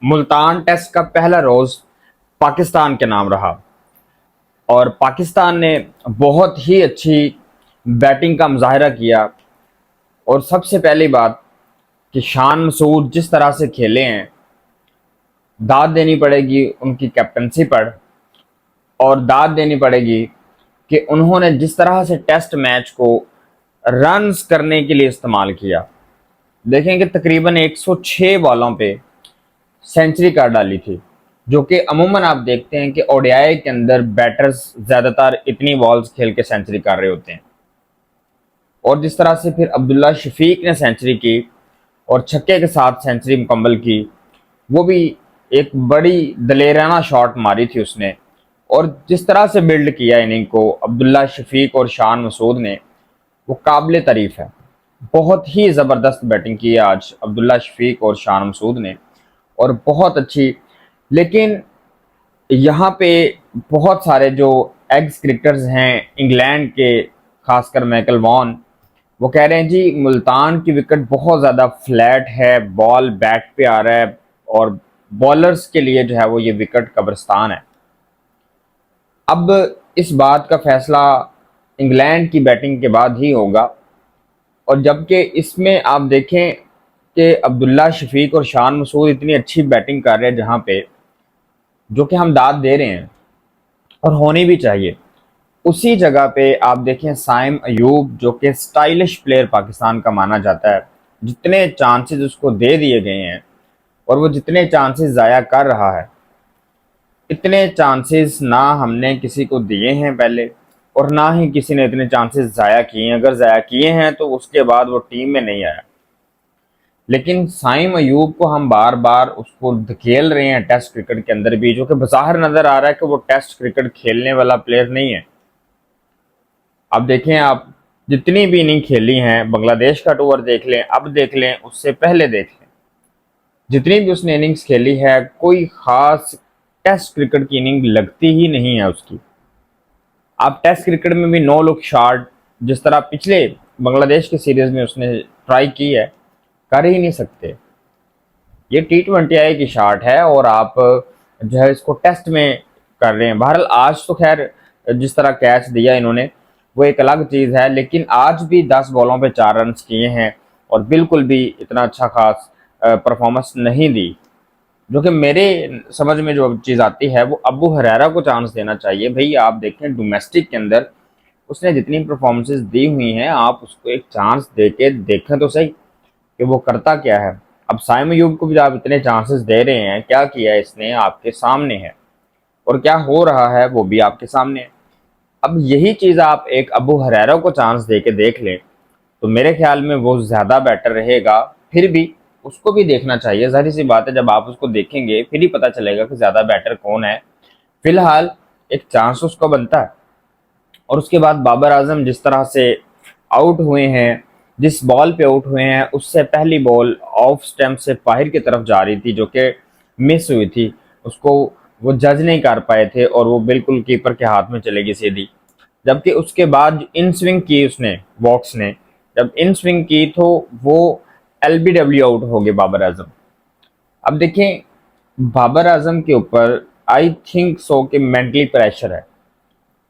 Multan test का पहला रोज पाकिस्तान के नाम रहा और पाकिस्तान ने बहुत ही अच्छी बैटिंग का मुजाहिरा किया। और सबसे पहली बात कि शान मसूद जिस तरह से खेले हैं, दाद देनी पड़ेगी उनकी कैप्टनसी पर। और दाद देनी पड़ेगी कि उन्होंने जिस तरह से टेस्ट मैच को रन्स करने के लिए इस्तेमाल किया। देखें कि तकरीबन 106 बॉलों पे सेंचुरी कर डाली थी, जो कि अमूमन आप देखते हैं कि ओडीआई के अंदर बैटर्स ज़्यादातर इतनी बॉल्स खेल के सेंचुरी कर रहे होते हैं। और जिस तरह से फिर अब्दुल्ला शफीक ने सेंचुरी की और छक्के के साथ सेंचुरी मुकम्मल की, वो भी एक बड़ी दलेराना शॉट मारी थी उसने। और जिस तरह से बिल्ड किया इनिंग को अब्दुल्ला शफीक और शान मसूद ने, वो काबिल तारीफ है। बहुत ही ज़बरदस्त बैटिंग की है आज अब्दुल्ला शफीक और शान मसूद ने, और बहुत अच्छी। लेकिन यहाँ पे बहुत सारे जो एग्स क्रिकेटर्स हैं इंग्लैंड के, खासकर माइकल वॉन, वो कह रहे हैं जी मुल्तान की विकेट बहुत ज़्यादा फ्लैट है, बॉल बैट पे आ रहा है और बॉलर्स के लिए जो है वो ये विकेट कब्रिस्तान है। अब इस बात का फैसला इंग्लैंड की बैटिंग के बाद ही होगा। और जबकि इसमें आप देखें कि अब्दुल्ला शफीक और शान मसूद इतनी अच्छी बैटिंग कर रहे हैं, जहाँ पे जो कि हम दाद दे रहे हैं और होनी भी चाहिए, उसी जगह पे आप देखें साइम अयूब, जो कि स्टाइलिश प्लेयर पाकिस्तान का माना जाता है, जितने चांसेस उसको दे दिए गए हैं और वो जितने चांसेस ज़ाया कर रहा है, इतने चांसेस ना हमने किसी को दिए हैं पहले, और ना ही किसी ने इतने चांसेस ज़ाया किए हैं। अगर ज़ाया किए हैं तो उसके बाद वो टीम में नहीं आया। लेकिन साइम अयूब को हम बार बार उसको धकेल रहे हैं टेस्ट क्रिकेट के अंदर भी, जो कि बाहर नजर आ रहा है कि वो टेस्ट क्रिकेट खेलने वाला प्लेयर नहीं है। अब देखें, आप जितनी भी इनिंग खेली हैं, बांग्लादेश का टूर देख लें, अब देख लें, उससे पहले देख लें, जितनी भी उसने इनिंग्स खेली है, कोई खास टेस्ट क्रिकेट की इनिंग लगती ही नहीं है उसकी। आप टेस्ट क्रिकेट में भी नो लुक शॉट जिस तरह पिछले बांग्लादेश के सीरीज में उसने ट्राई की है, कर ही नहीं सकते। ये T20I की शॉट है और आप जो है इसको टेस्ट में कर रहे हैं। बहरहाल आज तो खैर जिस तरह कैच दिया इन्होंने वो एक अलग चीज़ है, लेकिन आज भी 10 बॉलों पे 4 रन किए हैं और बिल्कुल भी इतना अच्छा खास परफॉर्मेंस नहीं दी। जो कि मेरे समझ में जो चीज़ आती है, वो अबू हरेरा को चांस देना चाहिए। भाई आप देखें डोमेस्टिक के अंदर उसने जितनी परफॉर्मेंसेज दी हुई हैं, आप उसको एक चांस दे के देखें तो सही कि वो करता क्या है। अब साइम अयूब को भी आप इतने चांसेस दे रहे हैं, क्या किया इसने, आपके सामने है, और क्या हो रहा है वो भी आपके सामने है। अब यही चीज़ आप एक अबू हरेरा को चांस दे के देख लें तो मेरे ख्याल में वो ज़्यादा बेटर रहेगा। फिर भी उसको भी देखना चाहिए, जाहिर सी बात है, जब आप उसको देखेंगे फिर ही पता चलेगा कि ज़्यादा बेटर कौन है। फिलहाल एक चांस उसको बनता है। और उसके बाद बाबर आजम जिस तरह से आउट हुए हैं, जिस बॉल पे आउट हुए हैं, उससे पहली बॉल ऑफ स्टैम्प से बाहर की तरफ जा रही थी, जो कि मिस हुई थी। उसको वो जज नहीं कर पाए थे और वो बिल्कुल कीपर के हाथ में चलेगी सीधी। जबकि उसके बाद इन स्विंग की उसने, वॉक्स ने जब इन स्विंग की तो वो LBW आउट हो गए बाबर आजम। अब देखें, बाबर आजम के ऊपर आई थिंक सो कि मेंटली प्रेशर है,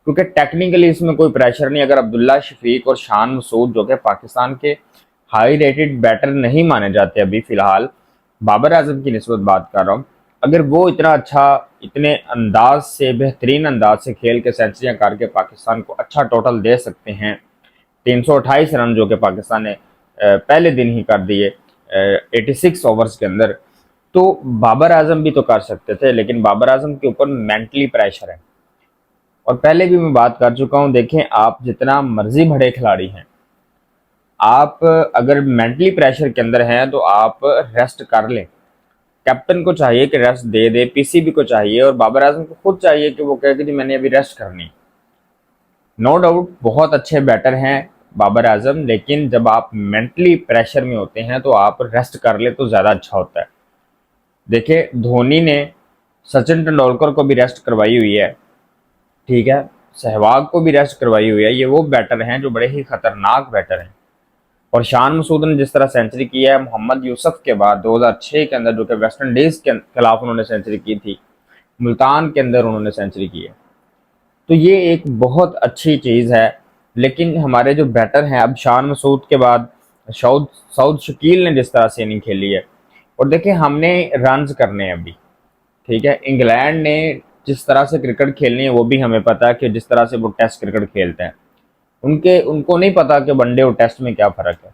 क्योंकि टेक्निकली इसमें कोई प्रेशर नहीं। अगर अब्दुल्ला शफीक और शान मसूद, जो कि पाकिस्तान के हाई रेटेड बैटर नहीं माने जाते अभी फ़िलहाल, बाबर आजम की निस्बत बात कर रहा हूँ, अगर वो इतना अच्छा, इतने अंदाज से, बेहतरीन अंदाज से खेल के सेंचुरियाँ करके पाकिस्तान को अच्छा टोटल दे सकते हैं, 328 रन जो कि पाकिस्तान ने पहले दिन ही कर दिए 86 ओवर्स के अंदर, तो बाबर आजम भी तो कर सकते थे। लेकिन बाबर आजम के ऊपर मेंटली प्रेशर है। और पहले भी मैं बात कर चुका हूं, देखें आप जितना मर्जी बड़े खिलाड़ी हैं, आप अगर मेंटली प्रेशर के अंदर हैं तो आप रेस्ट कर लें। कैप्टन को चाहिए कि रेस्ट दे दे, PCB को चाहिए और बाबर आजम को खुद चाहिए कि वो कहे कि जी मैंने अभी रेस्ट करनी। नो डाउट बहुत अच्छे बैटर हैं बाबर आजम, लेकिन जब आप मेंटली प्रेशर में होते हैं तो आप रेस्ट कर ले तो ज़्यादा अच्छा होता है। देखिए धोनी ने सचिन तेंदुलकर को भी रेस्ट करवाई हुई है, ठीक है, सहवाग को भी रेस्ट करवाई हुई है। ये वो बैटर हैं जो बड़े ही खतरनाक बैटर हैं। और शान मसूद ने जिस तरह सेंचुरी की है, मोहम्मद यूसुफ के बाद 2006 के अंदर जो कि वेस्ट इंडीज के खिलाफ उन्होंने सेंचुरी की थी, मुल्तान के अंदर उन्होंने सेंचुरी की है, तो ये एक बहुत अच्छी चीज़ है। लेकिन हमारे जो बैटर हैं, अब शान मसूद के बाद सऊद सऊद शकील ने जिस तरह से इनिंग खेली है, और देखिए हमने रन्स करने हैं अभी, ठीक है। इंग्लैंड ने जिस तरह से क्रिकेट खेलनी है वो भी हमें पता है कि जिस तरह से वो टेस्ट क्रिकेट खेलते हैं, उनके उनको नहीं पता कि वनडे और टेस्ट में क्या फ़र्क है।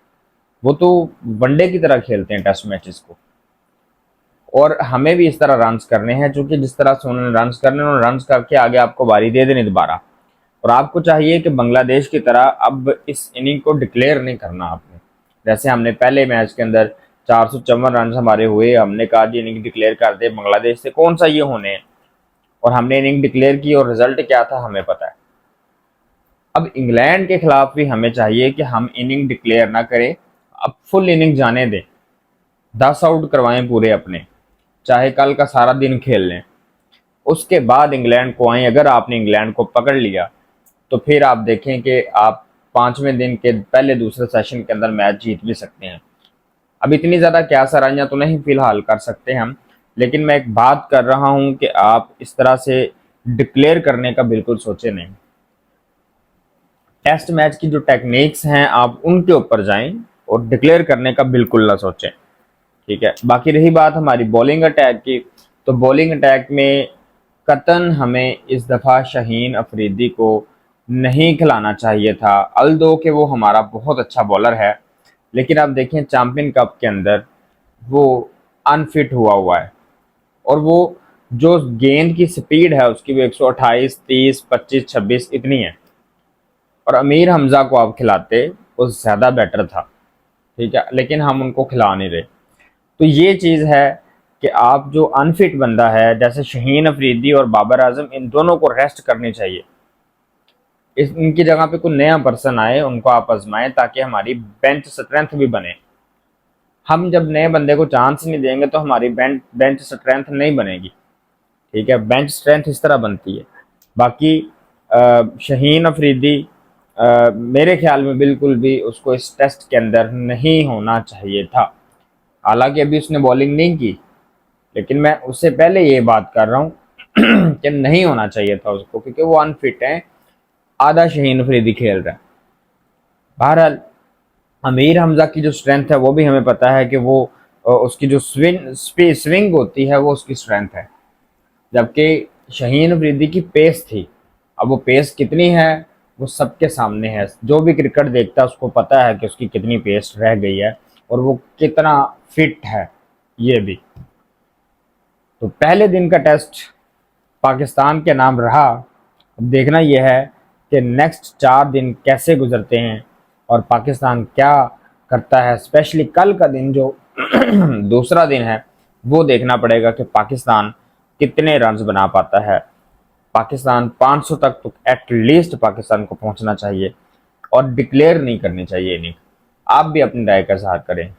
वो तो वनडे की तरह खेलते हैं टेस्ट मैचेस को, और हमें भी इस तरह रन्स करने हैं, क्योंकि जिस तरह से उन्होंने रन्स करने, उन्होंने रन्स करके आगे आपको बारी दे देनी दोबारा। और आपको चाहिए कि बांग्लादेश की तरह अब इस इनिंग को डिक्लेयर नहीं करना आपने, जैसे हमने पहले मैच के अंदर 454 रन हमारे हुए, हमने कहा जी इनिंग डिक्लेयर कर दे, बांग्लादेश से कौन सा ये होने हैं, और हमने इनिंग डिक्लेयर की और रिजल्ट क्या था हमें पता है। अब इंग्लैंड के खिलाफ भी हमें चाहिए कि हम इनिंग डिक्लेयर ना करें, अब फुल इनिंग जाने दें, 10 आउट करवाएं पूरे अपने, चाहे कल का सारा दिन खेल लें, उसके बाद इंग्लैंड को आए। अगर आपने इंग्लैंड को पकड़ लिया तो फिर आप देखें कि आप 5वें दिन के पहले दूसरे सेशन के अंदर मैच जीत भी सकते हैं। अब इतनी ज़्यादा क्या सराहना तो नहीं फिलहाल कर सकते हम, लेकिन मैं एक बात कर रहा हूं कि आप इस तरह से डिक्लेयर करने का बिल्कुल सोचे नहीं। टेस्ट मैच की जो टेक्निक्स हैं आप उनके ऊपर जाएं और डिक्लेयर करने का बिल्कुल ना सोचें, ठीक है। बाकी रही बात हमारी बॉलिंग अटैक की, तो बॉलिंग अटैक में कतन हमें इस दफ़ा शाहीन अफरीदी को नहीं खिलाना चाहिए था। अल्दो कि वो हमारा बहुत अच्छा बॉलर है, लेकिन आप देखें चैंपियन कप के अंदर वो अनफिट हुआ है, और वो जो गेंद की स्पीड है उसकी वो 128, 30, 25, 26 इतनी है, और अमीर हमजा को आप खिलाते वो ज़्यादा बेटर था, ठीक है, लेकिन हम उनको खिला नहीं रहे। तो ये चीज़ है कि आप जो अनफिट बंदा है, जैसे शाहीन अफरीदी और बाबर आजम, इन दोनों को रेस्ट करनी चाहिए। इनकी जगह पे कोई नया पर्सन आए, उनको आप आजमाएं, ताकि हमारी बेंच स्ट्रेंथ भी बने। हम जब नए बंदे को चांस नहीं देंगे तो हमारी बेंच स्ट्रेंथ नहीं बनेगी, ठीक है। बेंच स्ट्रेंथ इस तरह बनती है। बाकी शाहीन अफरीदी मेरे ख्याल में बिल्कुल भी उसको इस टेस्ट के अंदर नहीं होना चाहिए था। हालांकि अभी उसने बॉलिंग नहीं की, लेकिन मैं उससे पहले ये बात कर रहा हूँ कि नहीं होना चाहिए था उसको, क्योंकि वो अनफिट है, आधा शाहीन अफरीदी खेल रहा है। बहरहाल अमीर हमजा की जो स्ट्रेंथ है वो भी हमें पता है कि वो उसकी जो स्विंग होती है वो उसकी स्ट्रेंथ है, जबकि शाहीन अफरीदी की पेस थी। अब वो पेस कितनी है वो सबके सामने है, जो भी क्रिकेट देखता है उसको पता है कि उसकी कितनी पेस रह गई है और वो कितना फिट है, ये भी। तो पहले दिन का टेस्ट पाकिस्तान के नाम रहा। अब देखना यह है कि नेक्स्ट 4 दिन कैसे गुजरते हैं और पाकिस्तान क्या करता है, स्पेशली कल का दिन जो दूसरा दिन है, वो देखना पड़ेगा कि पाकिस्तान कितने रन्स बना पाता है। पाकिस्तान 500 तक तो एटलीस्ट पाकिस्तान को पहुंचना चाहिए, और डिक्लेयर नहीं करनी चाहिए इनिंग। आप भी अपनी राय का इजहार करें।